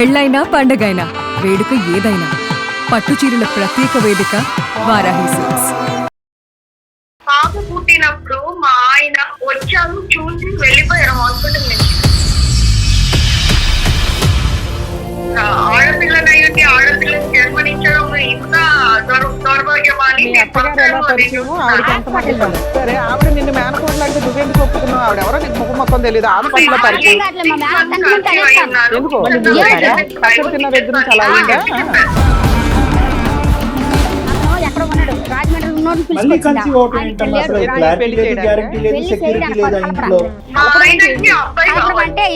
పెళ్ళైనా పండగైనా వేడుక ఏదైనా పట్టు చీరల ప్రత్యేక వేదిక వారాహి సిల్క్స్. పాప పుట్టినప్పుడు మా ఆయన వచ్చారు, చూసి వెళ్ళిపోయారు హాస్పిటల్ నుంచి. ఆడపిల్లనయ్యండి, ఆడపిల్లని జన్మనిచ్చడం ఇంత దౌర్భాగ్యమా అని. సరే, ఆవిడ నిన్ను మేనకోడలు అంటే నువ్వెందుకు ఒప్పుకున్నావు? ఆవిడ ఎవరో నీకు ముఖం మొత్తం తెలియదు. హాస్పిటల్లో పరిచయం ఎందుకు పచ్చడి తిన్న దగ్గర నుంచి అలా అయిందా? మళ్ళీ కన్సీవ్ అవటం ఏంటమ్మా? అసలు క్లారిటీ లేదు, గ్యారంటీ లేదు, సెక్యూరిటీ లేదా ఇంట్లో.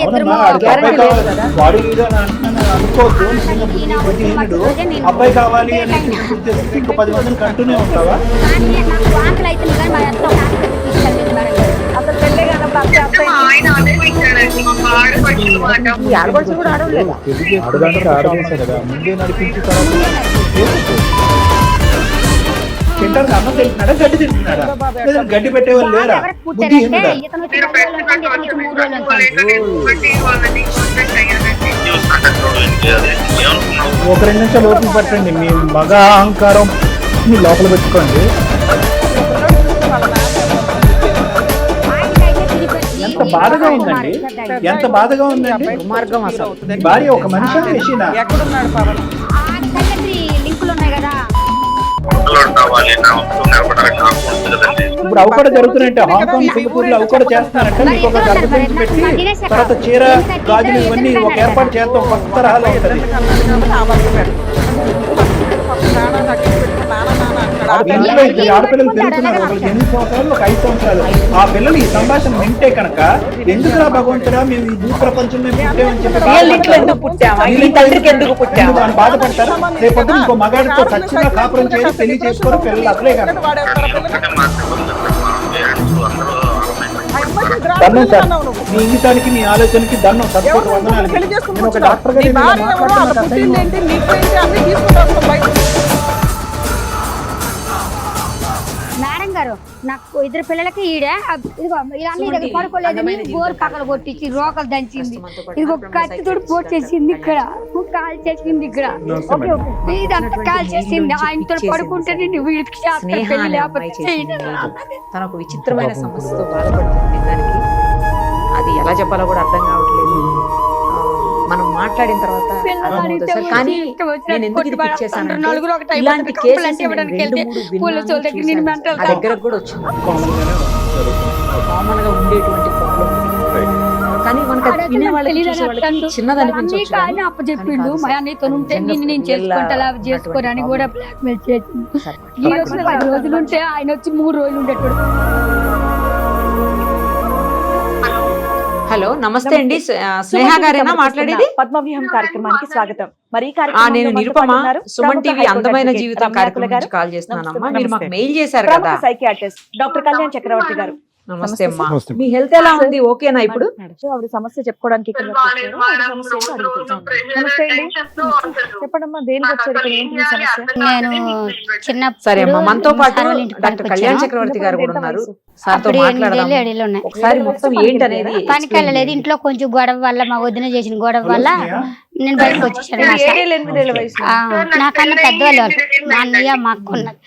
అవునమ్మా, అబ్బాయి కావాలి, వాడు ఏదో అని అంటున్నాను అనుకోవద్దు. బుద్ధిహీనుడు అబ్బాయి కావాలి అని ఇంకా 10 మందిని కంటూనే ఉంటావా? ఆడవేశారు కదా, ముందే నడిపించి తింటారు. అన్నం తింటున్నాడా, గడ్డి తింటున్నాడా? గడ్డి పెట్టేవాళ్ళు లేరా? బుద్ధిహీనుడా? ఒక 2 నిమిషాలు ఓపిక పట్టండి. మీ మగ అహంకారం మీ లోపల పెట్టుకోండి. ఎంత బాధగా ఉందండి, ఎంత బాధగా ఉందండి. మార్గం అసలు భార్య ఒక మనిషి మెషినా? ఎక్కడున్నాడు పవన్? ఇప్పుడు అవి కూడా జరుగుతున్నాయంటే హాంకాంగ్, సింగపూర్ లో అవి కూడా చేస్తున్నారంటే మీకు ఒక గర్భసంచి పెట్టి తర్వాత చీర గాజులు ఇవన్నీ ఒక ఏర్పాటు చేస్తాం. కొత్త తరహాలో ఉంటుంది. ఆడపిల్లలు పెరుగుతున్నారు. ఒకరికి 8 సంవత్సరాలు, ఒక 5 సంవత్సరాలు. ఆ పిల్లలు ఈ సంభాషణ వింటే కనుక ఎందుకురా భగవంతుడా మేము ఈ భూ ప్రపంచం బాధపడతారా? రేపొద్దు ఇంకో మగాడితో ఖచ్చితంగా కాపురం చేసి పెళ్లి చేసుకోరు పిల్లలు అసలే కదా. దండం సార్, మీ ఇంగితానికి మీ ఆలోచనకి దండం. సరిపోటు వందనాలు. నేను ఒక డాక్టర్ గారు మేడం గారు, నాకు 2 పిల్లలకి ఈడే ఇదిగో ఇలా పడుకోలేదు, గోరు పక్కన కొట్టించి రోకలు దంచింది, ఇదిగో కత్తితోటి పోటు చేసింది, ఇక్కడ కాల్ చేసింది, ఇక్కడ ఇదంతా కాల్ చేసింది. ఆయనతో పడుకుంటే వీడికి పెళ్లి లేకపోతే తన ఒక విచిత్రమైన సమస్యతో బాధపడుతుంది. దానికి అది ఎలా చెప్పాలో కూడా అర్థం కావట్లేదు. మనం మాట్లాడిన తర్వాత అర్థమవుతుంది సార్. కానీ నేను ఎందుకు ఇది పిక్ చేశాను, ఇలాంటి కేసులు దగ్గరకు కూడా వచ్చింది. కామన్ గా ఉండేటువంటి ప్రాబ్లం, కానీ మనకు వినే వాళ్ళకి చిన్నది అనిపించవచ్చు. అప్పచెప్పిండు మా అన్నయ్యతో ఉంటే నేను చేసుకుంటా చేసుకోరని కూడా బ్లాక్ మెయిల్ చేసింది. 10 రోజులు ఉంటే ఆయన వచ్చి 3 రోజులు ఉండేటోడు. హలో, నమస్తే అండి. స్నేహ గారేనా మాట్లాడేది? పద్మవ్యూహం కార్యక్రమానికి స్వాగతం. మరి నేను నిరుపమ, సుమన్ టీవీ అందమైన జీవితం కార్యక్రమం నుంచి కాల్ చేస్తున్నానమ్మా. మీరు మాకు మెయిల్ చేశారు కదా. సైకియాట్రిస్ట్ డాక్టర్ కళ్యాణ్ చక్రవర్తి గారు. నమస్తే అమ్మా, మీ హెల్త్ ఎలా ఉంది? ఓకేనా ఇప్పుడు? ఆవిడ సమస్య చెప్పుకోవడానికి చెప్పండమ్మా, దేనికి వచ్చారు? నేను చిన్న సరే అమ్మా, మనతో పాటు డాక్టర్ కళ్యాణ్ చక్రవర్తి గారు కూడా ఉన్నారు. సార్తో మాట్లాడదాం ఒకసారి. మొత్తం ఏంటనేది పనికి వెళ్ళలేదు, ఇంట్లో కొంచెం గొడవ వల్ల, మా వదిన చేసిన గొడవ వల్ల నేను బయటకు వచ్చేసాను. నాకన్నా పెద్దవాళ్ళు, మా అన్నయ్య, మా అక్క ఉన్నారు.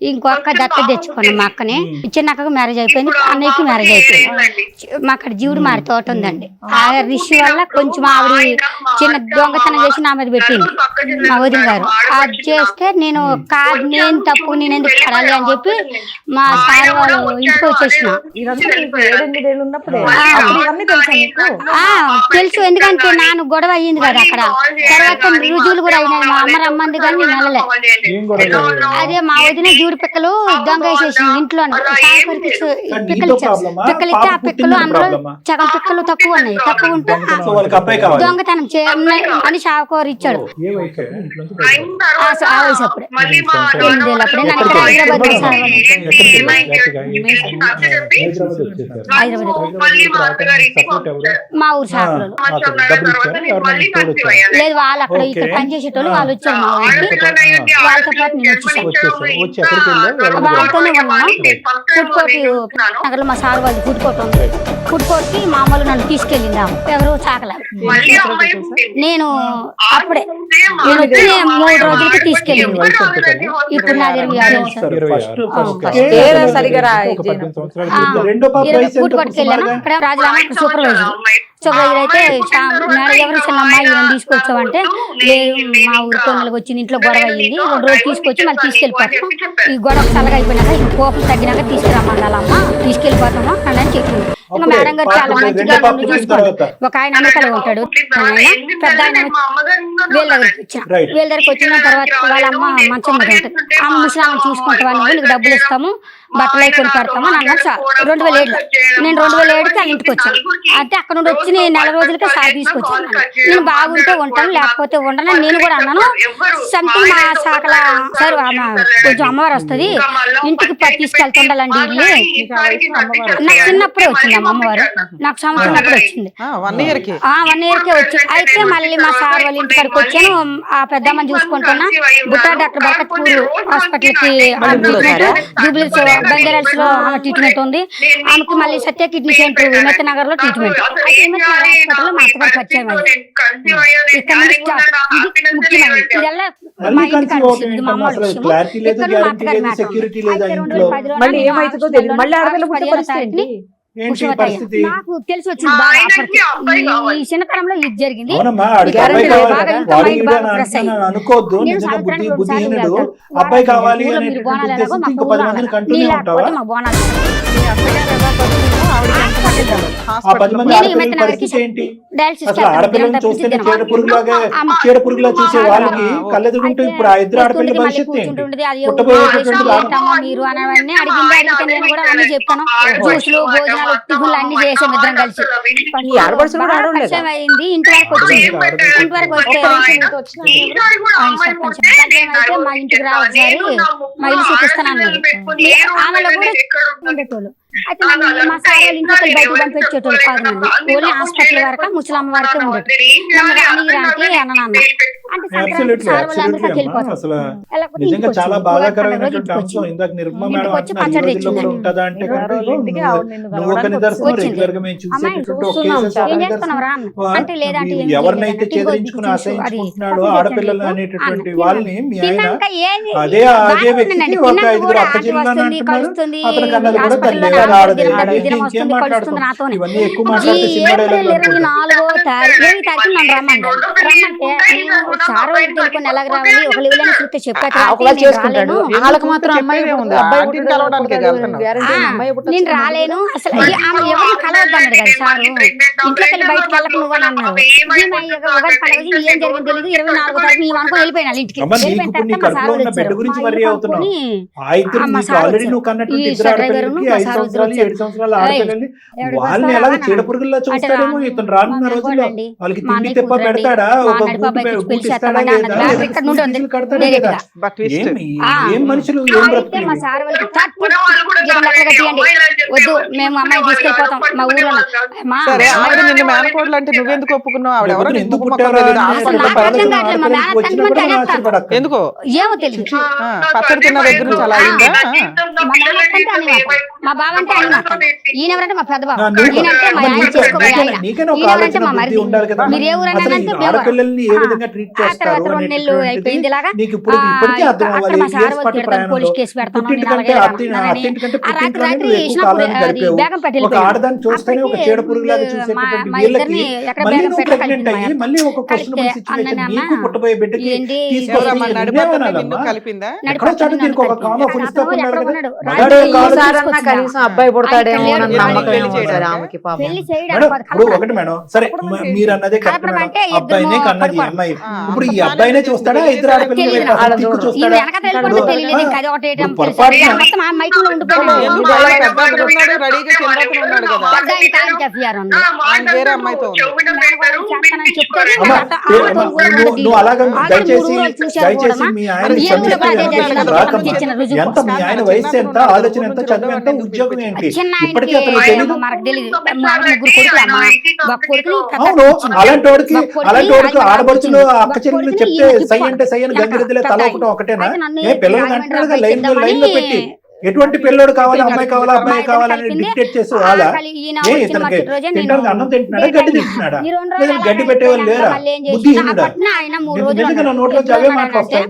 ఇంకొక దత్త తెచ్చుకున్నాం. మా అక్కని చిన్న అక్కకు మ్యారేజ్ అయిపోయింది, అన్నయ్యకి మ్యారేజ్ అయిపోయింది. మా అక్కడ జీవుడు మారి తోట ఉందండి. ఆ రిషి వల్ల కొంచెం ఆవిడ చిన్న దొంగతనం చేసి నా మీద పెట్టింది మా వదిన గారు. అది చేస్తే నేను తప్పు, నేను ఎందుకు పడాలి అని చెప్పి మా సార్ వాళ్ళు ఇంటికి వచ్చేసిన. తెలుసు, ఎందుకంటే నాన్న గొడవ అయ్యింది కదా అక్కడ. తర్వాత రుజువులు కూడా అయినాయి. మా అమ్మ రమ్మంది కానీ నేను వెళ్ళలే. అదే మా వదిన పిక్కలు దొంగ వేసేసింది ఇంట్లో. పిక్కలు ఇస్తే ఆ పిక్కలు అందులో సగం పిక్కలు తక్కువ ఉన్నాయి. తక్కువ ఉంటే దొంగతనం అని షావుకోరు ఇచ్చాడు. ఆ వయసు అప్పుడే 8 ఏళ్ళు. అప్పుడే నన్ను ఇక్కడ మా ఊరు షాపులో లేదు. వాళ్ళు అక్కడ ఇక్కడ పనిచేసేటోళ్ళు వాళ్ళు వచ్చారు మా ఊరికి. వాళ్ళతో పాటు నేను వచ్చేసాను. దగ్గరికి వెళ్ళావు వాళ్ళతోనే ఉన్నాను. ఫుడ్ కోర్ట్ నగర్లో మా సార్ వాళ్ళు ఫుడ్ కోర్ట్ ఉంది. ఫుడ్ కోర్ట్ కి మామూలు నన్ను తీసుకెళ్ళింది ఎవరు చాకల. నేను అప్పుడే నేను వచ్చి 3 రోజులకి తీసుకెళ్ళింది. ఇప్పుడు నా 26 సరిగా ఫుడ్ కోర్ట్కి వెళ్ళాను. అక్కడ రాజరామ సూపర్వైజర్ అయితే మేడం ఎవరు చిన్నమ్మాయి ఈయన తీసుకొచ్చామంటే లేదు మా ఊరి కొన్నలకు వచ్చింది, ఇంట్లో గొడవ అయ్యింది, 2 రోజులు తీసుకొచ్చి మళ్ళీ తీసుకెళ్ళిపోతాం, ఈ గొడవ చల్లగా అయిపోయినాక ఇంక కోపం తగ్గినాక తీసుకురమ్మన్నాలమ్మా, తీసుకెళ్ళిపోతామా అని చెప్పింది. ఇంకా మేడం గారు చాలా మంచిగా చూసుకోండి. ఒక ఆయన అమెరికాలో ఉంటాడు, పెద్ద ఆయన వీళ్ళ దగ్గరికి వచ్చిన తర్వాత వాళ్ళ అమ్మ మంచం మీద ఉంటుంది, ఆమె ముసలామె చూసుకుంటావా నువ్వు, నీకు డబ్బులు ఇస్తాము, బట్టలు అయి కొని పెడతాము అని అన్నారు. 2007 నేను 2007కి వాళ్ళ ఇంటికి వచ్చాను. అయితే అక్కడ నుండి వచ్చి నేను 4 రోజులకే సార్ తీసుకొచ్చాను. నేను బాగుంటే ఉంటాను లేకపోతే ఉండను నేను కూడా అన్నాను. సంథింగ్ మా శాఖల సార్ కొంచెం అమ్మవారు వస్తుంది ఇంటికి తీసుకెళ్తుండాలండి ఇల్లు. నాకు చిన్నప్పుడే వచ్చింది అమ్మవారు, నాకు సంవత్సరం అప్పుడు వచ్చింది, 1 year కి 1 year కే వచ్చింది. అయితే మళ్ళీ మా సార్ వాళ్ళ ఇంటి కాడికి వచ్చాను. ఆ పెద్దమ్మని చూసుకుంటున్నా. బుట్టా డాక్టర్ బరకత్పూర్ హాస్పిటల్ కి జూబ్లీస్ బంజారాల్స్ లో ఆమె ట్రీట్మెంట్ ఉంది. ఆమెకి మళ్ళీ సత్య కిడ్నీ సెంటర్ విమత్ నగర్ లో ట్రీట్మెంట్. విమత్ నగర్ హాస్పిటల్ లో మా అత్తగారు పరిచయం అయ్యింది. ఇక్కడ నుంచి స్టార్ట్. ఇది ముఖ్యమైనది. ఇదల్లా మా ఇంటి కాడ విషయం, ఇది మా అమ్మ విషయం. ఇక్కడ మా అత్తగారి మ్యాటర్. అయితే 2010 మళ్ళీ ఏమైతుందో తెలియదు. మళ్ళీ ఆడపిల్ల పుట్టే పరిస్థితి ఏంటి? నాకు తెలిసి వచ్చింది బాగా అప్పటికి. ఈ చిన్నతనంలో ఇది జరిగింది. అబ్బాయి కావాలి మీరు బోనాలు ఎలాగో మాకు మా బోనాలు ఆడపిల్లలు చూస్తే చీడ పురుగులా చూసే వాళ్ళకి కళ్ళెదుగుంటూ ఇప్పుడు ఆ ఇద్దరు ఆడపిల్లల భవిష్యత్తు మీరు అనవన్నీ అడిగింది. అడిగితే నేను కూడా అన్ని చెప్తాను. జ్యూసులు భోజనాలు టిఫిన్లు అన్ని చేసాం ఇద్దరం కలిసి. పరిచయం అయింది. ఇంటి వరకు వచ్చింది. ఇంటి వరకు వస్తే అయితే మా ఇంటికి రావచ్చారు, మా ఇల్లు చూపిస్తాను అన్నారు. ఆమెలో కూడా ఉండేటోళ్ళు. అయితే మా సార్ వాళ్ళ ఇంట్లో బయటకు పంపించేటోళ్ళు కాదు. నన్ను ఓన్లీ హాస్పిటల్ వరకు ముసలమ్మ వరకే ఉండేది. అన్న అంటే నిజంగా చాలా బాధాకరమైనటువంటి అంశం. ఇందాక నిర్మా మేడం అంటున్నారు ఈ రోజుల్లో కూడా ఉంటుందా అంటే నువ్వు ఒక నిదర్శనం. రెగ్యులర్ గా మేము చూసేటటువంటి ఎవరినైతే చేదరించుకుని ఆశ్రయించుకుంటున్నాడో ఆడపిల్లలు అనేటటువంటి వాళ్ళని మీ ఆయన అదే వ్యక్తికి ఒక 5 అక్క జిల్లాని అంటున్నారు. అతనికి అన్నది కూడా తల్లి ఆడదే. ఇంకేం మాట్లాడుతుంది ఇవన్నీ ఎక్కువ మాట్లాడితే సినిమా ఎలాగ రావాలి ఒక లెవెల్ చూస్తే చేసుకుంటాడు. వాళ్ళకి మాత్రం అమ్మాయి ఉంది, అబ్బాయి నేను రాలేను అసలు. ఆమె ఎవరు కలవద్దన్నాడు కదా సారు. ఇంట్లోకి వెళ్ళి బయటకు వెళ్ళక నువ్వని అన్నారు. ఏం జరిగింది తెలియదు. 24వ తారీఖు మేము అనుకుని వెళ్ళిపోయినా ఇంటికి. వాళ్ళని ఎలా చీడ పురుగుల్లో చూస్తాడేమో ఇతను రానున్న రోజుల్లో. వాళ్ళకి తిండి తెప్ప పెడతాడా, ఒక ఇస్తాడా లేదా, ఏం మనుషులు ఏం బ్రతుకులు. వద్దు మేము అమ్మాయి తీసుకెళ్ళిపోతాం మా ఊర్లో. సరే ఆవిడ నిన్ను మేనకోడలు అంటే నువ్వెందుకు ఒప్పుకున్నావు? ఆవిడ ఎవరో ఎందుకు పుట్టారా ఎందుకో ఏమో తెలియదు. పచ్చడి తిన్న దగ్గర నుంచి అలా అయిందా? మా బావ అంటే అని మాట. ఈయనెవరంటే మా పెద్ద బావ. ఈయనంటే మా ఆయన చేసుకోబోయే ఆయన. ఈయనంటే మా మరిది. మీరు ఏ ఊరన్నా అంటే ఆడపిల్లల్ని ఏ విధంగా ట్రీట్ చేస్తారు 2 నెలలు అయిపోయింది. ఇలాగా ఇప్పటికీ అర్థం అవ్వాలి. పోలీస్ కేసు పెడతాను. ఒక ఆడదాన్ని చూస్తేనే ఒక చీడ పురుగులాగా చూసేటటువంటి వీళ్ళకి మళ్ళీ నువ్వు ప్రెగ్నెంట్ అయ్యి మళ్ళీ ఒక క్వశ్చనబుల్ సిచ్యువేషన్ నీకు పుట్టబోయే బిడ్డకి కలిపిందా? ఎక్కడో చాటు దీనికి ఒక కామా ఫుల్ స్టాప్ ఉన్నాడు కదా. కనీసం అబ్బాయి పుడతాడేమో నమ్మకం. ఇప్పుడు ఒకటి మేడం, సరే మీరు అన్నదే కరెక్ట్ మేడం. అబ్బాయినే కన్నది ఈ అమ్మాయి. ఇప్పుడు ఈ అబ్బాయినే చూస్తాడా, ఇద్దరు ఆడపిల్లలు చూస్తాడా? నువ్వు అలాగా దయచేసి మీ ఆయన ఎంత, మీ ఆయన వయసు ఎంత, ఆలోచన ఎంత, చదువు ఎంత, ఉద్యోగం ఏంటి, ఇప్పటికీ అతను తెలియదు. అవును, అలాంటి వాడికి ఆడబడుచులు అక్క చెల్లెలు చెప్తే సై అంటే సై అని గంగిరెద్దులే తల ఒకటం ఒకటేనా? పిల్లలు అంటున్నాడుగా లైన్ లో పెట్టి ఎటువంటి పిల్లోడు కావాలి, అమ్మాయి కావాలా, అబ్బాయి కావాలని డిక్టేట్ చేసి వాళ్ళ ఇతనికి తింటానికి అన్నం తింటున్నాడా, గడ్డి తింటున్నాడా? గడ్డి పెట్టేవాళ్ళు లేరా? బుద్ధిహీనుడా? నిజంగా నా నోట్లో అవే మాటలు వస్తాయి.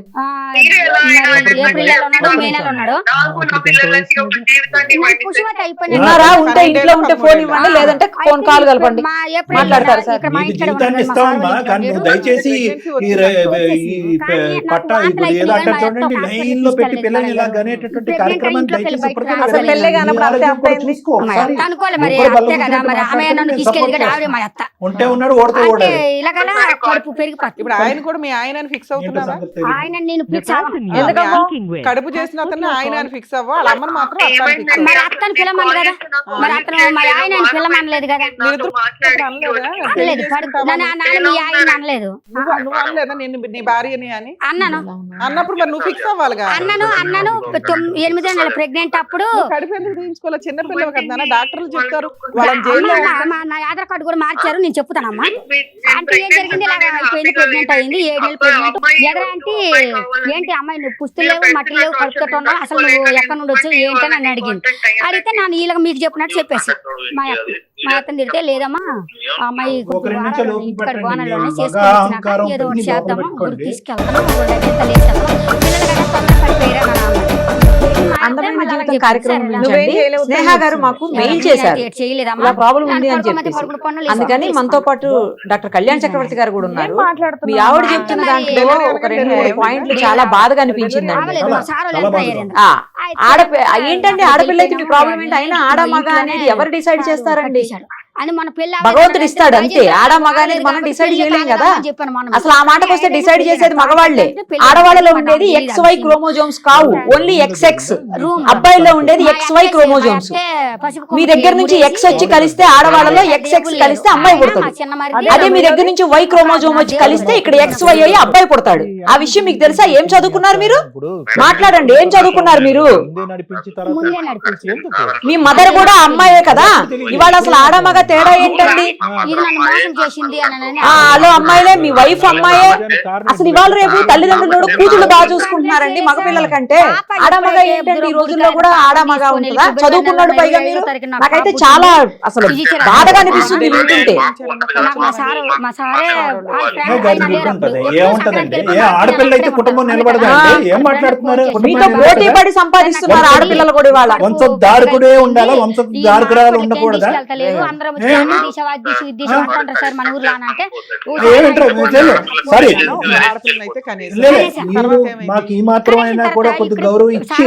ఉన్నారా? ఉంటే ఇంట్లో ఉంటే ఫోన్ ఇవ్వండి, లేదంటే ఫోన్ కాల్ కలపండి, మాట్లాడతారు సార్. నీకు జీవితాన్ని ఇస్తామమ్మా, కానీ నువ్వు దయచేసి ఈ పట్ట ఇప్పుడు ఏదో అంటారు చూడండి, లైన్ లో పెట్టి పిల్లల్ని ఇలా గనేటటువంటి కార్యక్రమాన్ని దయచేసి అసలు పెళ్ళే కానప్పుడు అంతే అంతే చూసుకో. ఉంటే ఉన్నాడు, ఓడితే ఓడాడు. ఇప్పుడు ఆయన కూడా మీ ఆయన ఫిక్స్ అవుతున్నారా? ఆయన నేను ఫిక్స్ ఎందుకమ్మా? కడుపు చేసిన అతన్ని ఆయన ఫిక్స్ అవ్వ, వాళ్ళ అమ్మని మాత్రం అత్తని ఫిక్స్ అవ్వ. మరి అత్తను పిల్లమని కదా, మరి అతను మరి ఆయన పిల్లమనలేదు కదా, అనలేదు. మీ ఆయన అనలేదు. నువ్వు అనలేదా నేను నీ భార్యని అని? అన్నాను. అన్నప్పుడు మరి నువ్వు ఫిక్స్ అవ్వాలిగా. అన్నాను 8 నెలల ప్రెగ్నెంట్ అప్పుడు. కడుపు ఎందుకు తీయించుకోవాలి? చిన్న పిల్లలు కదా, డాక్టర్లు చెప్తారు వాళ్ళని జైల్లో. నా ఆధార్ కార్డు కూడా మార్చారు, నేను చెప్తానమ్మా. అంటే ఏం జరిగింది, ఇలా అయిపోయింది, ప్రెగ్నెంట్ అయింది, 7 నెలలు ప్రెగ్నెంట్. ఎదురా అంటే ఏంటి అమ్మాయి నువ్వు పుస్తులు లేవు, మట్టి లేవు, కడుపుతో ఉన్నావు, అసలు నువ్వు ఎక్కడి నుండి వచ్చావు ఏంటని నన్ను అడిగింది. అడిగితే నేను వీళ్ళకి మీకు చెప్పినట్టు చెప్పేసి మా అత్తని తిడితే లేదమ్మా ఆ అమ్మాయి ఇక్కడ బోనాల్లోనే చేసుకొని ఏదో ఒకటి చేద్దామా, ఊరికి తీసుకెళ్తాను, పిల్లలు కదా తొందర పడిపోయారా అందమైన జీవితం కార్యక్రమం నుంచి స్నేహ గారు మాకు మెయిల్ చేశారు, ఇలా ప్రాబ్లం ఉంది అని చెప్పేసి. అందుకని మనతో పాటు డాక్టర్ కళ్యాణ్ చక్రవర్తి గారు కూడా ఉన్నారు. మీ ఆవిడ చెప్తున్న దాంట్లో ఒక 2-3 పాయింట్లు చాలా బాధగా అనిపించిందండి. ఏంటంటే ఆడపిల్ల అయితే మీ ప్రాబ్లం ఏంటి, అయినా ఆడ మగ అనేది ఎవరు డిసైడ్ చేస్తారండి? అని మన పిల్ల భగవంతుడు ఇస్తాడు అంతే, ఆడ మగ అనేది మనం డిసైడ్ చేయలేం కదా. అసలు ఆ మాటకు వస్తే డిసైడ్ చేసేది మగవాళ్లే. ఆడవాళ్ళలో ఉండేది XY క్రోమోజోమ్స్ కావు, ఓన్లీ XX. అబ్బాయిలో ఉండేది XY క్రోమోజోమ్స్. మీ దగ్గర నుంచి X వచ్చి కలిస్తే ఆడవాళ్ళలో XX కలిస్తే అమ్మాయి పుడతాడు. అదే మీ దగ్గర నుంచి Y క్రోమోజోమ్ వచ్చి కలిస్తే ఇక్కడ XY అయ్యి అబ్బాయి పుడతాడు. ఆ విషయం మీకు తెలుసా? ఏం చదువుకున్నారు మీరు? మాట్లాడండి, ఏం చదువుకున్నారు మీరు? మీ మదర్ కూడా అమ్మాయే కదా. ఇవాళ అసలు ఆడ మగ తేడా ఏంటండి? హలో అమ్మాయిలే, మీ వైఫ్ అమ్మాయే. అసలు ఇవాళ రేపు తల్లిదండ్రులు కూతుళ్ళు బాగా చూసుకుంటున్నారండి మగపిల్లల కంటే. ఆడమగ ఏంటండి ఈ రోజుల్లో కూడా ఆడమగ ఉంటుందా? చదువుకున్నాడు పైగా మీరు. నాకైతే చాలా అసలు బాధగా అనిపిస్తుంది వింటుంటే. ఆడపిల్ల కుటుంబం నిలబడదండి, ఏం మాట్లాడుతున్నారు? మీతో పోటీ పడి సంపాదిస్తున్నారు ఆడపిల్లలు కూడా. ఇవాళ వంశధారకుడే ఉండాలా, వంశధారకురాలు ఉండకూడదా? మాకు ఈ మాత్రం అయినా కూడా కొద్ది గౌరవం ఇచ్చి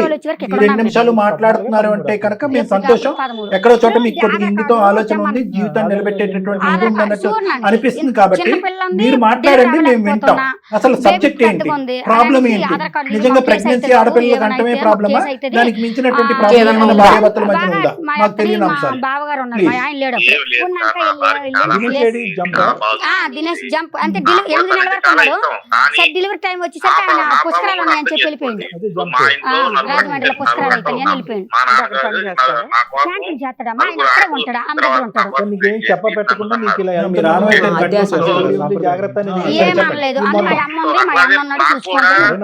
2 నిమిషాలు మాట్లాడుతున్నారు అంటే కనుక మేము సంతోషం. ఎక్కడో చోట మీకు కొద్దిగా ఇంగితో ఆలోచన ఉంది, జీవితాన్ని నిలబెట్టేటటువంటి ఇది ఉంది అన్నట్టు అనిపిస్తుంది. కాబట్టి మీరు మాట్లాడండి, మేము వింటాం. అసలు సబ్జెక్ట్ ఏంటి, ప్రాబ్లం ఏంటి? నిజంగా ప్రెగ్నెన్సీ ఆడపిల్లల కంటమే ప్రాబ్లమా, దానికి మించినటువంటి ప్రాబ్లం భార్యాభర్తల మధ్య ఉందా? మాకు తెలియని అంశాలు. దినేష్ జంప్ అంటే 8 నెలల వరకు ఉన్నాడు. డెలివరీ టైం వచ్చేసరికి ఆయన పుస్తకాలు ఉన్నాయని చెప్పి వెళ్ళిపోయింది. రాజమండ్రిలో పుస్తకాలు అయితే నేను వెళ్ళిపోయింది. క్యాంటీన్ చేస్తాడమ్మా, ఆయన అక్కడే ఉంటాడు, ఆమె దగ్గర ఉంటాడు. ఏమనలేదు, అంటే మా అమ్మ ఉంది, మా అమ్మ ఉన్నాడు, చూసుకుంటాడు.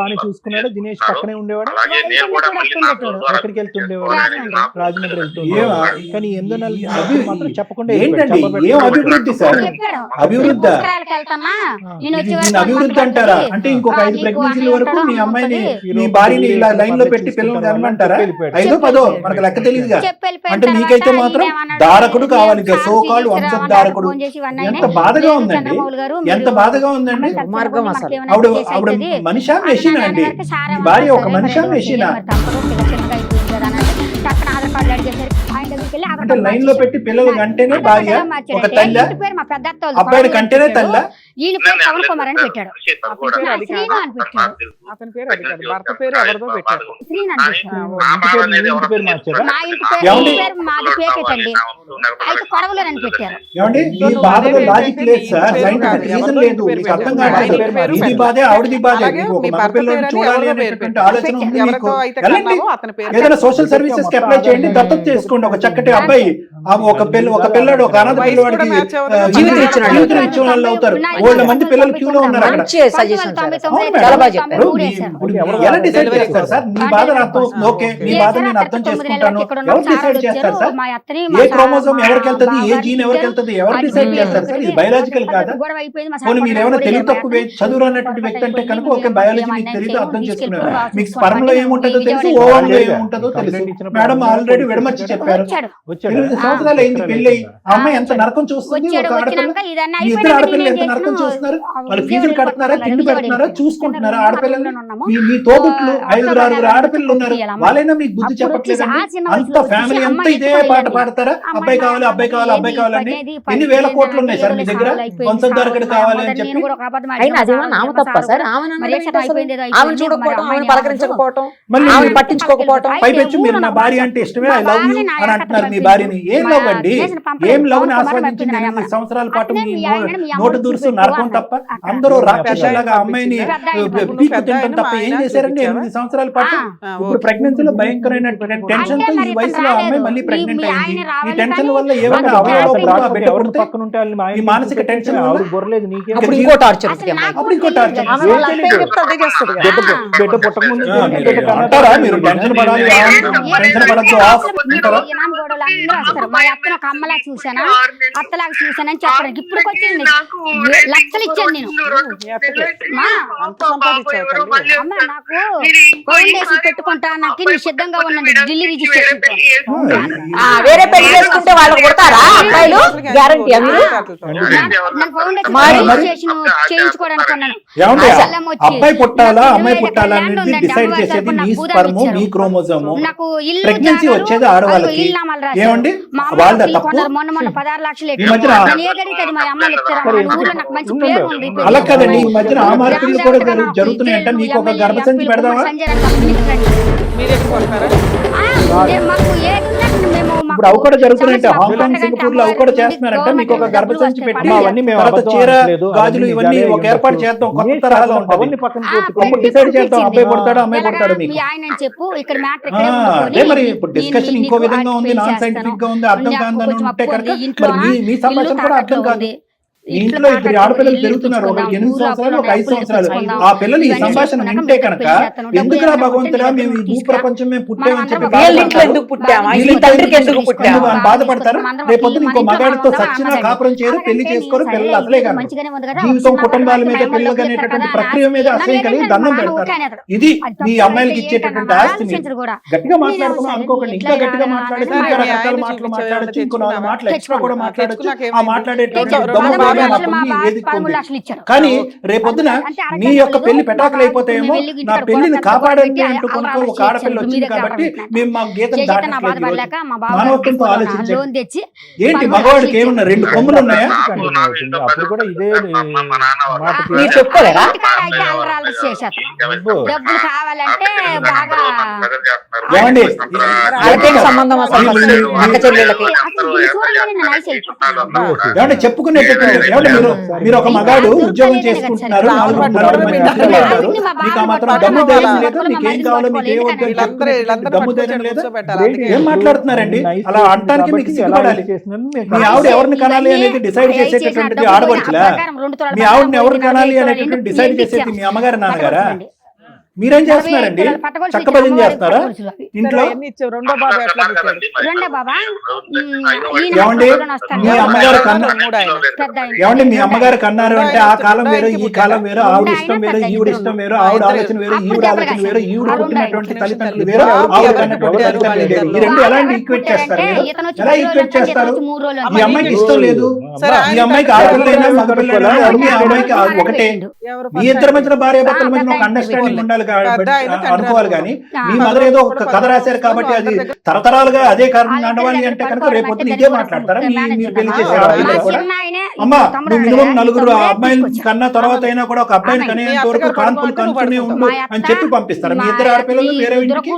బాగా చూసుకున్నాడు. దినేష్ పక్కనే ఉండేవాడు, ఎక్కడికి వెళ్తుండేవాడు? రాజమండ్రి వెళ్తుండే. కానీ మాత్రం చెప్పకుండా ఏంటండి ఏం అభివృద్ధి సార్? అభివృద్ధి అభివృద్ధి అంటారా? అంటే ఇంకొక 5 ప్రెగ్నెన్సీల వరకు మీ అమ్మాయిని మీ భార్యని ఇలా లైన్ లో పెట్టి పిల్లలు కనమంటారా? 5ో 10ో మనకు లెక్క తెలియదుగా. అంటే మీకైతే మాత్రం దారకుడు కావాలి, సోకాళ్ళు వంశధారకుడు. ఎంత బాధగా ఉందండి, ఎంత బాధగా ఉందండి. ఆవిడ మనిషా మెషినా అండి? మీ భార్య ఒక మనిషా మెషినా? అంటే లైన్ లో పెట్టి పిల్లలు కంటేనే భార్య, ఒక తల్లి అబ్బాయిని కంటేనే తల్లి. ఈయన పేరు పవన్ కుమార్ అని పెట్టాడు, శ్రీను అని పెట్టాడు. అతని పేరు అది కాదు, భర్త పేరు ఎవరిదో పెట్టాడు. శ్రీను అని పెట్టాడు. ఇంటి పేరు మార్చారా? మా ఇంటి పేరు మాది పేకెట్టండి, అయితే కొడవలేనని పెట్టారు. ఏమండి ఈ బాధలో లాజిక్ లేదు సార్, సైంటిఫిక్ రీజన్ లేదు, మీకు అర్థం కావట్లేదు. ఇది బాధే ఆవిడది బాధే. పిల్లల్ని చూడాలి అనేటువంటి ఆలోచన ఉంది మీకు. ఏదైనా సోషల్ సర్వీసెస్ కి అప్లై చేయండి, దత్తత చేసుకోండి ఒక చక్కటి అబ్బాయి. ఒక పిల్లాడు ఒక అనాథ వయసు కూడా పిల్లవాడికి match అవ్వదు. జీవితం ఇచ్చిన వాళ్ళు అవుతారు. వాళ్ళ మంది పిల్లలు క్యూలో ఉన్నారు అక్కడ. మంచి సజెషన్ అవును చాలా మేడం. బాగా చెప్పారు. ఇప్పుడు ఎలా డిసైడ్ చేస్తారు సార్? నీ బాధ అర్థం అవుతుంది, ఓకే, నీ బాధ నేను అర్థం చేసుకుంటాను. ఎవరు డిసైడ్ చేస్తారు సార్? ఏ క్రోమోజోమ్ ఎవరికి వెళ్తుంది, ఏ జీన్ ఎవరికి వెళ్తుంది, ఎవరు డిసైడ్ చేస్తారు సార్? ఇది బయాలజికల్ కాదా? పోనీ మీరు ఏమైనా తెలివి తక్కువ చదువు అన్నటువంటి వ్యక్తి అంటే కనుక ఓకే, బయాలజీ మీకు తెలియదు, అర్థం చేసుకున్నారు. మీకు స్పర్మ్ లో ఏముంటుందో తెలుసు, ఓవమ్ లో ఏముంటుందో తెలుసు. మేడం ఆల్రెడీ విడమర్చి చెప్పారు. 8 సంవత్సరాలు అయింది పెళ్లి. ఆ అమ్మాయి ఎంత నరకం చూస్తుంది, ఒక ఆడపిల్ల. ఈ ఇద్దరు ఆడపిల్లలు ఎంత నరకం చూస్తున్నారు. వాళ్ళు ఫీజులు కడుతున్నారా, తిండి పెడుతున్నారా, చూసుకుంటున్నారా ఆడపిల్లలు? మీ తోబుట్లు 5-6 ఆడపిల్లలు ఉన్నారు, వాళ్ళైనా మీకు బుద్ధి చెప్పట్లేదండి. అంత ఫ్యామిలీ అంతా ఇదే పాట పాడతారా? అబ్బాయి కావాలి, అబ్బాయి కావాలి, అబ్బాయి కావాలని. ఎన్ని వేల కోట్లు ఉన్నాయి సార్ మీ దగ్గర, వంశధారకుడు కావాలి అని చెప్పి. అయినా అదేమన్నా ఆమె తప్ప సార్? ఆమెను చూడకపోవటం, ఆమెను పలకరించకపోవటం, మళ్ళీ ఆమెను పట్టించుకోకపోవటం. పైపెచ్చు మీరు నా భార్య అంటే ఇష్టమే, ఐ లవ్ యూ అని అంటున్నారు మీ భార్యని. ఏం లవ్ అండి? ఏం లవ్ ని ఆస్వాదించింది 8 సంవత్సరాల పాటు మీ నోటు దూరుస్తూ నరకం తప్ప? అందరూ రాక్షసులాగా అమ్మాయిని పీకు తింటాం తప్ప ఏం చేశారండి 8 సంవత్సరాల పాటు? ఇప్పుడు ప్రెగ్నెన్సీలో భయంకరమైన టెన్షన్ తో ఈ వయసులో అమ్మాయి మళ్ళీ ప్రెగ్నెంట్ అయింది. ఈ టెన్షన్ వల్ల ఏమైనా ఈ మానసిక టెన్షన్ అప్పుడు ఇంకో టార్చర్ అప్పుడు ఇంకో టార్చర్. అదే చేస్తాడు కదా. బిడ్డ పుట్టక ముందు అంటారా మీరు టెన్షన్ పడాలి, టెన్షన్ పడద్దు అంటారా? మా అత్తను ఒక అమ్మలా చూసానా, అత్తలాగా చూసానని చెప్పడానికి ఇప్పుడు వచ్చింది లక్షలు ఇచ్చాను నేను. అమ్మ నాకు ఫౌండేషన్ పెట్టుకుంటా, నాకు నీ సిద్ధంగా ఉన్నది ఢిల్లీ రిజిస్ట్రేషన్. వేరే పెళ్లి చేసుకుంటే వాళ్ళకి కొడతారా అబ్బాయిలు? గ్యారంటీ ఫౌండేషన్ చేయించుకోవడానికి అన్నాను. ఏమండి, అబ్బాయి పుట్టాలా అమ్మాయి పుట్టాలా అనేది డిసైడ్ చేసేది మీ స్పర్మ్, మీ క్రోమోజోమ్. నాకు ఇల్లు ప్రెగ్నెన్సీ వచ్చేది ఆడవాళ్ళకి. ఏమండి వాళ్ళ తప్పు. మొన్న 16 లక్షలు ఈ మధ్యన మా అమ్మలు ఇచ్చారు. ఊళ్ళో నాకు మంచి పేరు ఉంది. అలా కదండి, ఈ మధ్యన ఆ మార్పులు కూడా జరుగుతున్నాయంట. మీకు ఒక గర్భసంచి పెడదామా? మీరు ఎక్కువ కొడతారా? మాకు ఏది ఉన్నా మేము ఇప్పుడు అవి కూడా జరుగుతున్నాయంట. హాంకాంగ్, సింగపూర్ లో అవి కూడా చేస్తున్నారంట. మీకు ఒక గర్భసంచి పెట్టి తర్వాత చీర, గాజులు ఇవన్నీ ఒక ఏర్పాటు చేద్దాం, కొత్త తరహాలో ఉంటుంది. అప్పుడు డిసైడ్ చేద్దాం అబ్బాయి పుడతాడు అమ్మాయి పుడతాడు మీకు. చెప్పు ఇక్కడ అదే మరి ఇప్పుడు డిస్కషన్ ఇంకో విధంగా ఉంది, నాన్ సైంటిఫిక్ గా ఉంది, అర్థం కాదని ఉంటే కనుక మరి మీ సంభాషణ కూడా అర్థం కాదు. ఇంట్లో 2 ఆడపిల్లలు పెరుగుతున్నారు, ఒకరికి 8 సంవత్సరాలు, ఒక 5 సంవత్సరాలు. ఆ పిల్లలు ఈ సంభాషణ వింటే కనుక ఎందుకురా భగవంతుడా మేము ఈ భూ ప్రపంచం మేము పుట్టామని చెప్పి బాధపడతారు. రేపొద్దున ఇంకో మగాడితో సచ్చినా కాపురం చేయరు, పెళ్లి చేసుకోరు, పిల్లలు అసలే కాదు. జీవితం, కుటుంబాల మీద, పిల్లలు అనేటటువంటి ప్రక్రియ మీద అసలే కలిగి దండం పెడతారు. ఇది మీ అమ్మాయిలకి ఇచ్చేటటువంటి ఆస్తిని. గట్టిగా మాట్లాడుకున్నాం అనుకోకండి, ఇంకా గట్టిగా మాట్లాడితే ఇంకా రకరకాల మాటలు మాట్లాడచ్చు, ఇంకో 4 మాటలు ఎక్స్ట్రా కూడా మాట్లాడచ్చు. ఆ మాట్లాడేటటువంటి కానీ రేపొద్దున నీ యొక్క పెళ్లి పెటాకులు అయిపోతాయేమో, నా పెళ్లిని కాపాడండి అంటూ కొనుక్కో ఒక ఆడపిల్ల వచ్చింది కాబట్టి మేము మా గీతను దాటట్లేదు. మానవత్వంతో ఆలోచించండి. ఏంటి మగవాడికి ఏమన్నా 2 కొమ్ములు ఉన్నాయా? అప్పుడు కూడా ఇదే మీరు చెప్పుకోలేరా? డబ్బులు కావాలంటే బాగా ఏమండి సంబంధం అక్క చెల్లెళ్ళకి ఏమంటే చెప్పుకునేటట్టు. ఏమంటే మీరు ఒక మగాడు ఉద్యోగం చేసుకుంటున్నారు, 4 మంది అక్కలు ఉంటారు, మీకు ఆ మాత్రం దమ్ము ధైర్యం లేదు, మీకు ఏం కావాలో మీకు ఏ ఉద్యోగం దమ్ము ధైర్యం లేదు. ఏం మాట్లాడుతున్నారండి? అలా అంటానికి మీకు సిగ్గుపడాలి. మీ ఆవిడ ఎవరిని కనాలి అనేది డిసైడ్ చేసేటటువంటిది ఆడవచ్చులా? మీ ఆవిడని ఎవరిని కనాలి అనేటటువంటి డిసైడ్ చేసేది మీ అమ్మగారు, నాన్నగారా? మీరేం చేస్తున్నారండి? చక్క భజన చేస్తారా ఇంట్లో? రెండో బాబు ఎట్లా పుట్టాడు? ఏమండి మీ అమ్మగారు ఏమండి మీ అమ్మగారు కన్నారు అంటే ఆ కాలం వేరు, ఈ కాలం వేరు, ఆవిడ ఇష్టం వేరు, ఈవిడ ఇష్టం వేరు, ఆవిడ ఆలోచన వేరు, ఈవిడ ఆలోచన వేరు, ఈవిడ పుట్టినటువంటి తల్లిదండ్రులు వేరు, ఆవిడ కన్నటువంటి తల్లిదండ్రులు వేరు. ఈ రెండు ఎలా ఈక్వేట్ చేస్తారు? ఎలా ఈక్వేట్ చేస్తారు? ఈ అమ్మాయికి ఇష్టం లేదు, ఈ అమ్మాయికి ఆడపిల్లైనా మగపిల్లైనా మీ అమ్మాయికి ఒకటే. మీ ఇద్దరి మధ్యన భార్య భర్తల మధ్యన ఒక అండర్స్టాండింగ్ ఉండాలి అనుకోవాలి. కానీ మీ మదర్ ఏదో ఒక కథ రాశారు కాబట్టి అది తరతరాలుగా అదే కారణం నడవాలి అంటే కనుక రేపొద్దున ఇదే మాట్లాడతారా? మీరు పెళ్లి చేసే అమ్మా నువ్వు మినిమం 4 అబ్బాయిలు కన్నా తర్వాత అయినా కూడా ఒక అబ్బాయిని కనేంత వరకు కాన్పులు కనుక్కునే ఉండు అని చెప్పి పంపిస్తారా? మీ ఇద్దరు ఆడపిల్లలు వేరే ఇంటికి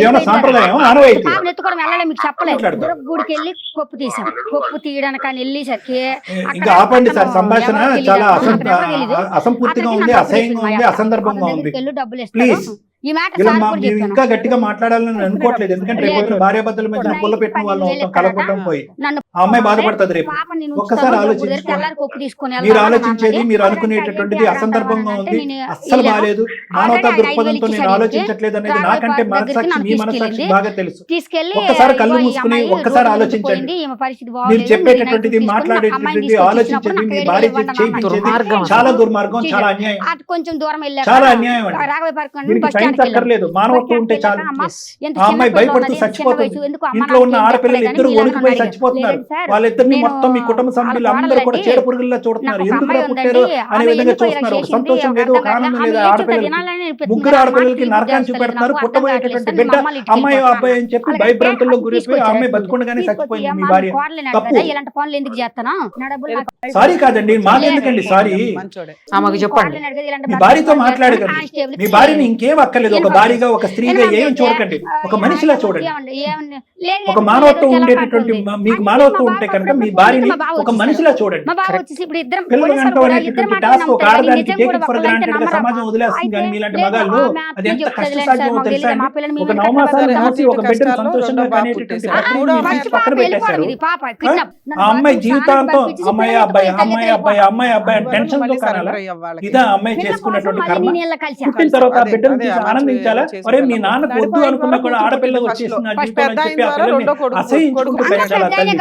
ఏమైనా సాంప్రదాయం ఆనవాయితీ గుడికి వెళ్ళి కొప్పు తీసాం. కొప్పు తీయడానికి అని వెళ్ళేసరికి ఇంకా ఆపండి సార్, సంభాషణ చాలా అసంపూర్తిగా ఉంది, అసహ్యంగా ఉంది, అసందర్భంగా ఉంది. డబ్బులు ప్లీజ్ ఈ మాట ఇలా సార్ కూడా మేము చెప్పాను. ఇంకా గట్టిగా మాట్లాడాలని అనుకోవట్లేదు, ఎందుకంటే రేపు భార్యాభర్తల మధ్య పుల్ల పెట్టిన వాళ్ళు అవుతాం, కలపటం పోయి నన్ను ఆ అమ్మాయి బాధపడుతుంది రేపు. పాప నేను ఒక్కసారి ఉంచుతాను, ఆలోచించుకోండి. తెల్లారి పప్పు తీసుకొని మీరు వెళ్తాను ఆలోచించేది, అన్నది. మీరు అనుకునేటటువంటిది అసందర్భంగా ఉంది, అస్సలు బాగాలేదు. మానవతా దృక్పథంతో నేను ఆలోచించట్లేదు అనేది నాకంటే మనసాక్షి, మీ మనసాక్షి బాగా తెలుసు. తీసుకెళ్లి ఒక్కసారి కళ్ళు మూసుకుని ఒక్కసారి ఆలోచించండి. మీరు చెప్పేటటువంటిది, మాట్లాడేటటువంటిది, ఆలోచించేది, మీ భార్య చేయించేది చాలా దుర్మార్గం, చాలా అన్యాయం, కొంచెం దూరం చాలా అన్యాయం అండి. దీనికి సైన్స్ అక్కర్లేదు, మానవత్వం ఉంటే చాలు. ఆ అమ్మాయి భయపడుతూ చచ్చిపోతుంది. ఇంట్లో ఉన్న ఆడపిల్లలు ఇద్దరు వణికిపోయి చచ్చిపోతున్నారు. వాళ్ళిద్దరిని మొత్తం మీ కుటుంబ సభ్యులు అందరూ కూడా చీడ పురుగుల్లా చూడుతున్నారు. ఎందుకు పుట్టారు అనే విధంగా చూస్తున్నారు. ఒక సంతోషం లేదు, ఒక ఆనందం లేదు. ఆడపిల్లలకి ముగ్గురు ఆడపిల్లలకి నరకాన్ని చూపెడుతున్నారు. పుట్టబోయేటటువంటి బిడ్డ అమ్మాయి అబ్బాయి అని చెప్పి భయభ్రాంతుల్లో గురైపోయి ఆ అమ్మాయి బతుకుండగానే చచ్చిపోయింది మీ భార్య. తప్పు. ఇలాంటి పనులు ఎందుకు చేస్తాను? సారీ కాదండి, మాకెందుకండి సారీ? ఆమెకు చెప్పండి. మీ భార్యతో మాట్లాడకండి. మీ భార్యని ఇంకేం అక్కర్లేదు. ఒక భార్యగా, ఒక స్త్రీగా ఏం చూడకండి, ఒక మనిషిలా చూడండి. ఒక మానవత్వం ఉండేటటువంటి, మీకు మానవత్వం ఉంటే కనుక మీ భార్యని ఒక మనిషిలా చూడండి. పిల్లలు అంటూ అనేటటువంటి టాస్క్ ఒక ఆడదానికి టేక్ ఫర్ గ్రాంటెడ్ గా సమాజం వదిలేస్తుంది. కానీ మీలాంటి మగాళ్ళు అది ఎంత కష్టసాధ్యమో తెలుసా అండి? ఒక నవమాసాలు మోసి ఒక బిడ్డను సంతోషంగా కానేటటువంటి పక్కన పెట్టేశారు. ఆ అమ్మాయి జీవితాంతం అమ్మాయి అబ్బాయి, అమ్మాయి అబ్బాయి, అమ్మాయి అబ్బాయి అని టెన్షన్ తో కానాలా? ఇదా అమ్మాయి చేసుకున్నటువంటి కర్మ? పుట్టిన తర్వాత ఆ బిడ్డను తీసి ఆనందించాలా? అరే మీ నాన్నకు వద్దు అనుకున్నా కూడా ఆడపిల్ల వచ్చేసిన జీవితం అని చెప్పి ఆ పిల్లని అసహించుకుంటూ పెంచాలా తల్లి?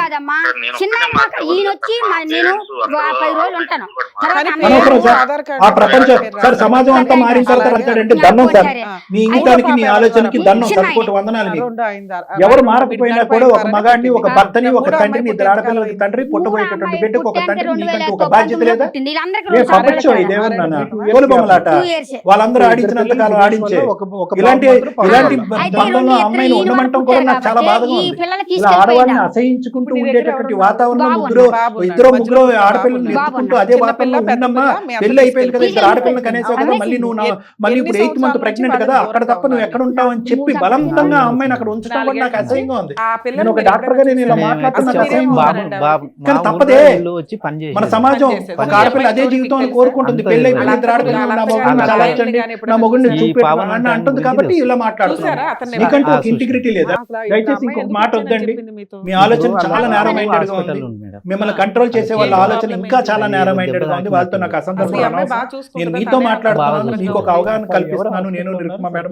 అనవసరం సార్. ఆ ప్రపంచం సార్, సమాజం అంతా మారిన తర్వాత అంటాడంటే దండం సార్. మీ ఇంగితానికి, మీ ఆలోచనకి దండం, సరిపోటు వందనాలు. మీకు ఎవరు మారకపోయినా కూడా ఒక మగాడిని, ఒక భర్తని, ఒక తండ్రిని, ఇద్దరు ఆడపిల్లలకి తండ్రి, పుట్టబోయేటటువంటి బిడ్డకు ఒక తండ్రి, నీకంటూ ఒక బాధ్యత లేదా? ఏ ప్రపంచం ఇదేమన్నా తోలుబొమ్మలాట? వాళ్ళందరూ ఆడించినంత కాలం ఆడించే ఇలాంటి బంధంలో అమ్మాయిని ఉండమంటాం కూడా నాకు చాలా బాధగా ఉంది. ఇలా ఆడవాళ్ళని అసహించుకుంటూ ఉండేటటువంటి వాతావరణం, ఇద్దరు ముగ్గురు ఆడపిల్లలు ఎత్తుకుంటూ అదే వాతావరణంలో ఉన్నమ్మా, పెళ్లి అయిపోయింది కదా, ఇద్దరు ఆడపిల్లలు కనేసావు కదా, మళ్ళీ ఇప్పుడు 8th month ప్రెగ్నెంట్ కదా, అక్కడ తప్ప నువ్వు ఎక్కడ ఉంటావు అని చెప్పి బలవంతంగా అమ్మాయిని అక్కడ ఉంచడం కూడా నాకు అసహ్యంగా ఉంది. నేను ఒక డాక్టర్ గా నేను ఇలా మాట్లాడుతున్నా కానీ తప్పదే. మన సమాజం ఒక ఆడపిల్ల అదే జీవితం కోరుకుంటుంది. పెళ్లి అయిపోయింది, ఇద్దరు ఆడపిల్లలు, నా మొగుడిని చాలా ఇచ్చండి, నా మొగుడిని చూపెట్టాను అంటుంది కాబట్టి ఇలా మాట్లాడుతున్నారు. మీకంటూ ఒక ఇంటిగ్రిటీ లేదా? దయచేసి ఇంకొక మాట వద్దండి. మీ ఆలోచన చాలా నేరో మైండెడ్ గా ఉంది. మిమ్మల్ని కంట్రోల్ చేసే వాళ్ళ ఆలోచన ఇంకా చాలా నేరో మైండెడ్ గా ఉంది. వాళ్ళతో నాకు అసందర్భం. నేను మీతో మాట్లాడుతున్నాను, మీకు ఒక అవగాహన కల్పిస్తున్నాను. నేను నిరుక్మా మేడం,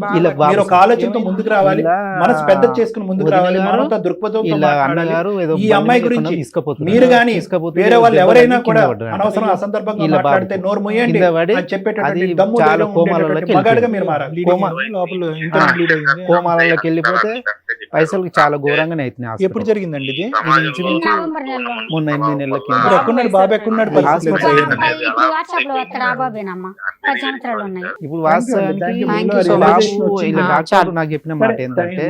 మీరు ఒక ఆలోచనతో ముందుకు రావాలి, మనసు పెద్ద చేసుకుని ముందుకు రావాలి, మనతో దృక్పథంతో మాట్లాడాలి. ఈ అమ్మాయి గురించి మీరు గాని వేరే వాళ్ళు ఎవరైనా కూడా అనవసరం అసందర్భంగా మాట్లాడితే నోరు ముయ్యండి అని చెప్పేటటువంటి దమ్ము మగాడిగా మీరు మారాలి. కోమాలలోకి వెళ్ళిపోతే పైసలకి చాలా ఘోరంగానే అవుతున్నాయి. ఎప్పుడు జరిగిందండి ఇది? మొన్న 8 నెలల కింద. ఎక్కడున్నాడు బాబు? ఎక్కడున్నాడు? ఇప్పుడు వాస్తవానికి ఇలా డాక్టర్ నాకు చెప్పిన మాట ఏంటంటే,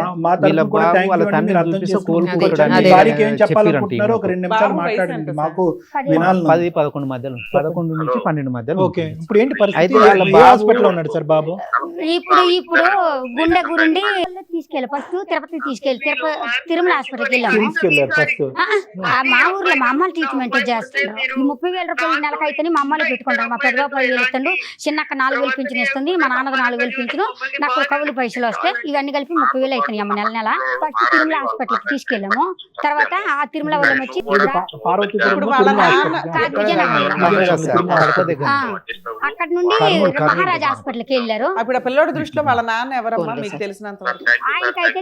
వీళ్ళ బాబు వాళ్ళ తండ్రి చూపిస్తే కోలుకుంటాడని చెప్పారనుకుంటున్నారు. ఒక 2 నిమిషాలు మాట్లాడండి, మాకు వినాలి. 10-11 మధ్యలో, 11 నుంచి 12 మధ్యలో. ఓకే, ఇప్పుడు ఏంటి పరిస్థితి? హాస్పిటల్ ఉన్నాడు సార్ బాబు. ఇప్పుడు గుండె గురుండి తీసుకెళ్ళి ఫస్ట్ తిరుపతి తీసుకెళ్ళి తిరుమల హాస్పిటల్కి వెళ్ళాము. ఫస్ట్ మా ఊర్లో మా అమ్మలు ట్రీట్మెంట్ చేస్తున్నారు. ఈ 30,000 రూపాయలు నెలకైతేనే మా అమ్మలు పెట్టుకుంటారు. మా పెద్దబాబు 10,000 ఇస్తాడు, చిన్నక్క 4,000 పింఛన్ ఇస్తుంది, మా నాన్నకు 4,000 పింఛను, నాకు కవులు పైసలు వస్తాయి. ఇవన్నీ కలిపి 30,000 అవుతున్నాయి అమ్మ నెల. ఫస్ట్ తిరుమల హాస్పిటల్కి తీసుకెళ్ళాము. తర్వాత ఆ తిరుమల వాళ్ళని వచ్చి అక్కడ నుండి మహారాజా హాస్పిటల్కి వెళ్ళారు. అప్పుడు పిల్లోడి దృష్టిలో వాళ్ళ నాన్న ఎవరమ్మా మీకు తెలిసినంత వరకు? ఆయనకైతే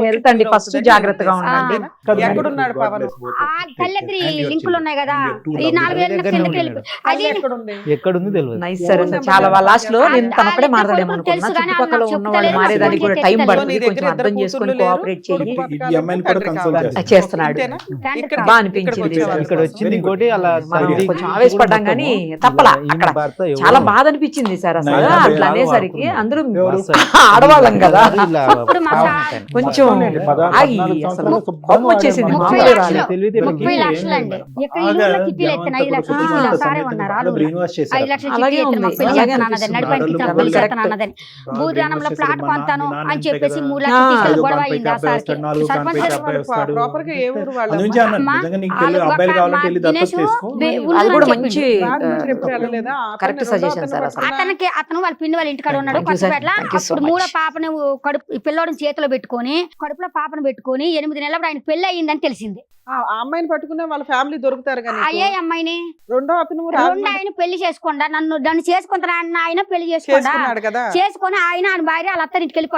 హెల్త్ అండి, ఫస్ట్ జాగ్రత్తగా ఉండండి. ఎక్కడున్నాడు పవన్? కళ్ళెత్రి లింకులు ఉన్నాయి కదా, ఈ 4,000 ఎక్కడుంది తెలియదు. నైస్ సార్, చాలా వాళ్ళ లాస్ట్ లో నేను తనొక్కడే మాట్లాడేమో అనుకున్నా. చుట్టుపక్కల ఉన్న వాళ్ళు మారేదానికి కూడా టైం పడుతుంది, కొంచెం అర్థం చేసుకొని కోఆపరేట్ చేస్తున్నాడు. బాగా అనిపించింది. ఇక్కడ వచ్చింది ఇంకోటి, అలా కొంచెం ఆవేశపడ్డాం కానీ తప్పలా. అక్కడ చాలా బాధ అనిపించింది సార్ అసలు అట్లా అనేసరికి. అందరూ ఆడవాళ్ళం కదా, కొంచెం నిజమేంటి, 14 సంవత్సరాలు శుభ్రంగా కోపం వచ్చేసింది, వాడాడు. ముప్పై మామూలుగా లక్షలు. రాలేదు. తెలివితేటలు 30 లక్షలు అండి. ఇక్కడ ఈ ఊర్లో కిట్టీలు ఎత్తాను 5 లక్షలు కిట్టీలు ఆ సారే ఉన్నారు ఆ రోజు. 5 లక్షలు అలాగే కిట్టీ ఎత్తాను ఉంది. మాకు పెళ్లి అలాగే చేస్తాను అన్నదని, నడిపంటి అనిపిస్తుంది. పెళ్లి కరెక్ట్. చేస్తాను అన్నదని, భూదానంలో ప్లాట్ కొంతాను అని చెప్పేసి 3 ఆ. లక్షలు తీసుకెళ్ళి గొడవ కాన్పైకి అయింది ఆ అబ్బాయి సార్కి. వస్తాడు, 4 సర్పంచ్ కాన్పైకి అబ్బాయి వస్తాడు. ప్రాపర్ గా ఏ ఊరు వాళ్ళు అందుంచి అన్నాను, అమ్మా, నిజంగా నీకు వాళ్ళు అబ్బాయిలు ఒక కావాలంటే మా వెళ్ళి దత్తత దినేష్ తీసుకో. అది కూడా చెప్పిండు. మంచి రాజమండ్రి ఎప్పుడు వెళ్ళలేదా? కరెక్ట్ అతన్ని సజెషన్ రెండో సార్ అతన్ని అసలు. అతనికి అతను వాళ్ళ పిన్ని వాళ్ళ ఇంటికాడ ఉన్నాడు Thank you, sir. కొత్తపేటలో. Thank you so అప్పుడు much. 3 పాపను కడుపు ఈ పిల్లోడిని చేతిలో పెట్టుకొని కడుపులో పాపను పెట్టుకొని 8 నెలలప్పుడు ఆయన పెళ్లి అయ్యిందని తెలిసింది. ఆ అమ్మాయిని పట్టుకునే వాళ్ళ ఫ్యామిలీ దొరుకుతారు కానీ అయ్యే అమ్మాయిని రెండో అతను రెండు రాజమండ్రి ఆయన పెళ్లి చేసుకుండా నన్ను చేసుకుంటాను ఆయన పెళ్లి చేసుకుండా చేసుకున్నాడు కదా. చేసుకొని ఆయన భార్య వాళ్ళ అత్తరింటికి వెళ్ళిపోయాడు.